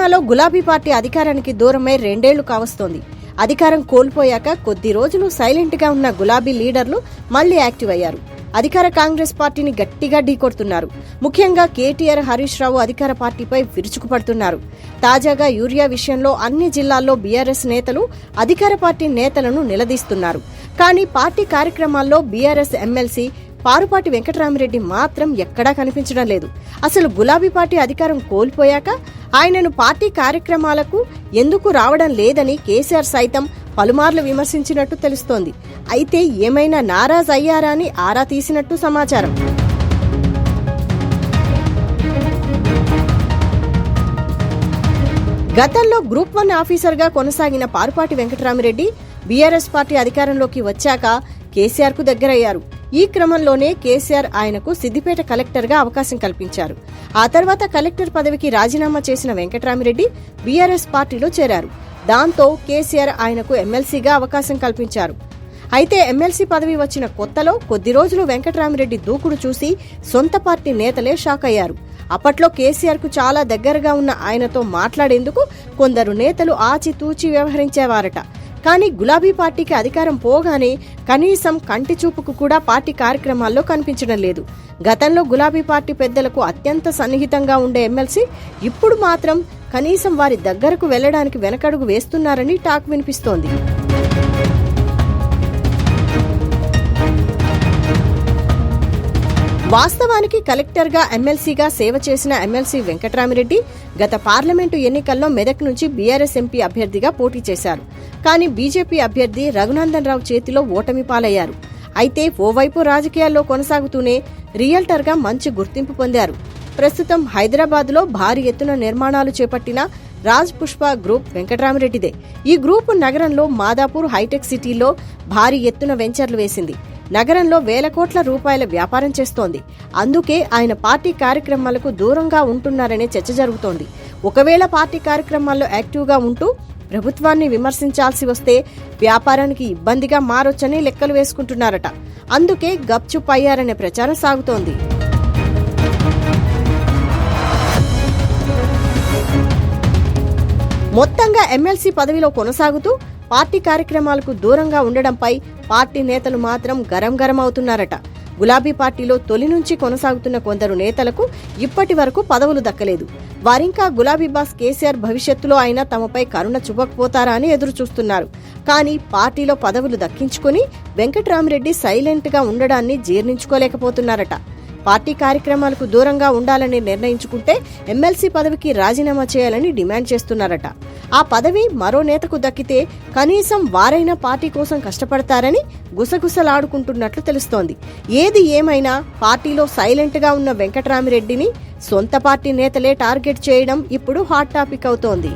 తెలంగాణలో గులాబీ పార్టీ అధికారానికి దూరమై 2 ఏళ్లు కావస్తోంది. అధికారం కోల్పోయాక కొద్ది రోజులు సైలెంట్ గా ఉన్న గులాబీ లీడర్లు మళ్లీ యాక్టివ్ అయ్యారు. అధికార కాంగ్రెస్ పార్టీని గట్టిగా ఢీకొడుతున్నారు. ముఖ్యంగా కేటీఆర్, హరీష్ రావు అధికార పార్టీపై విరుచుకుపడుతున్నారు. తాజాగా యూరియా విషయంలో అన్ని జిల్లాల్లో బీఆర్ఎస్ నేతలు అధికార పార్టీ నేతలను నిలదీస్తున్నారు. కానీ పార్టీ కార్యక్రమాల్లో బీఆర్ఎస్ ఎమ్మెల్సీ పారుపాటి వెంకటరామిరెడ్డి మాత్రం ఎక్కడా కనిపించడం లేదు. అసలు గులాబీ పార్టీ అధికారం కోల్పోయాక ఆయనను పార్టీ కార్యక్రమాలకు ఎందుకు రావడం లేదని కేసీఆర్ సైతం పలుమార్లు విమర్శించినట్టు తెలుస్తోంది. అయితే ఏమైనా నారాజ్ అయ్యారా అని ఆరా తీసినట్టు సమాచారం. గతంలో గ్రూప్ 1 ఆఫీసర్గా కొనసాగిన పారుపాటి వెంకటరామిరెడ్డి బీఆర్ఎస్ పార్టీ అధికారంలోకి వచ్చాక కేసీఆర్ కు దగ్గరయ్యారు. ఈ క్రమంలోనే కేసీఆర్ ఆయనకు సిద్దిపేట కలెక్టర్గా అవకాశం కల్పించారు. ఆ తర్వాత కలెక్టర్ పదవికి రాజీనామా చేసిన వెంకటరామిరెడ్డి బీఆర్ఎస్ పార్టీలో చేరారు. దాంతో కేసీఆర్ ఆయనకు ఎమ్మెల్సీగా అవకాశం కల్పించారు. అయితే ఎమ్మెల్సీ పదవి వచ్చిన కొత్తలో కొద్ది రోజులు వెంకటరామిరెడ్డి దూకుడు చూసి సొంత పార్టీ నేతలే షాక్ అయ్యారు. అప్పట్లో కేసీఆర్ కు చాలా దగ్గరగా ఉన్న ఆయనతో మాట్లాడేందుకు కొందరు నేతలు ఆచితూచి వ్యవహరించేవారట. కానీ గులాబీ పార్టీకి అధికారం పోగానే కనీసం కంటి చూపుకు కూడా పార్టీ కార్యక్రమాల్లో కనిపించడం లేదు. గతంలో గులాబీ పార్టీ పెద్దలకు అత్యంత సన్నిహితంగా ఉండే ఎమ్మెల్సీ ఇప్పుడు మాత్రం కనీసం వారి దగ్గరకు వెళ్లడానికి వెనకడుగు వేస్తున్నారని టాక్ వినిపిస్తోంది. వాస్తవానికి కలెక్టర్గా ఎమ్మెల్సీగా సేవ చేసిన ఎమ్మెల్సీ వెంకటరామిరెడ్డి గత పార్లమెంటు ఎన్నికల్లో మెదక్ నుంచి బీఆర్ఎస్ ఎంపీ అభ్యర్థిగా పోటీ చేశారు. కానీ బీజేపీ అభ్యర్థి రఘునందన్ రావు చేతిలో ఓటమి పాలయ్యారు. అయితే ఓవైపు రాజకీయాల్లో కొనసాగుతూనే రియల్టర్గా మంచి గుర్తింపు పొందారు. ప్రస్తుతం హైదరాబాద్లో భారీ ఎత్తున నిర్మాణాలు చేపట్టిన రాజ్ పుష్ప గ్రూప్ వెంకటరామిరెడ్డిదే. ఈ గ్రూపు నగరంలో మాదాపూర్ హైటెక్ సిటీలో భారీ ఎత్తున వెంచర్లు వేసింది. నగరంలో వేల కోట్ల రూపాయల వ్యాపారం చేస్తోంది. అందుకే ఆయన పార్టీ కార్యక్రమాలకు దూరంగా ఉంటున్నారనే చర్చ జరుగుతోంది. ఒకవేళ పార్టీ కార్యక్రమాల్లో యాక్టివ్గా ఉంటూ ప్రభుత్వాన్ని విమర్శించాల్సి వస్తే వ్యాపారానికి ఇబ్బందిగా మారొచ్చని లెక్కలు వేసుకుంటున్నారట. అందుకే గప్చుప్ అయ్యారనే ప్రచారం సాగుతోంది. మొత్తంగా ఎమ్మెల్సీ పదవిలో కొనసాగుతూ పార్టీ కార్యక్రమాలకు దూరంగా ఉండడంపై పార్టీ నేతలు మాత్రం గరం అవుతున్నారట. గులాబీ పార్టీలో తొలి నుంచి కొనసాగుతున్న కొందరు నేతలకు ఇప్పటి వరకు పదవులు దక్కలేదు. వారింకా గులాబీ బాస్ కేసీఆర్ భవిష్యత్తులో అయినా తమపై కరుణ చూపకపోతారా అని ఎదురు చూస్తున్నారు. కానీ పార్టీలో పదవులు దక్కించుకుని వెంకటరామిరెడ్డి సైలెంట్ గా ఉండడాన్ని జీర్ణించుకోలేకపోతున్నారట. పార్టీ కార్యక్రమాలకు దూరంగా ఉండాలని నిర్ణయించుకుంటే ఎమ్మెల్సీ పదవికి రాజీనామా చేయాలని డిమాండ్ చేస్తున్నారట. ఆ పదవి మరో నేతకు దక్కితే కనీసం వారైనా పార్టీ కోసం కష్టపడతారని గుసగుసలాడుకుంటున్నట్లు తెలుస్తోంది. ఏది ఏమైనా పార్టీలో సైలెంట్ గా ఉన్న వెంకటరామిరెడ్డిని సొంత పార్టీ నేతలే టార్గెట్ చేయడం ఇప్పుడు హాట్ టాపిక్ అవుతోంది.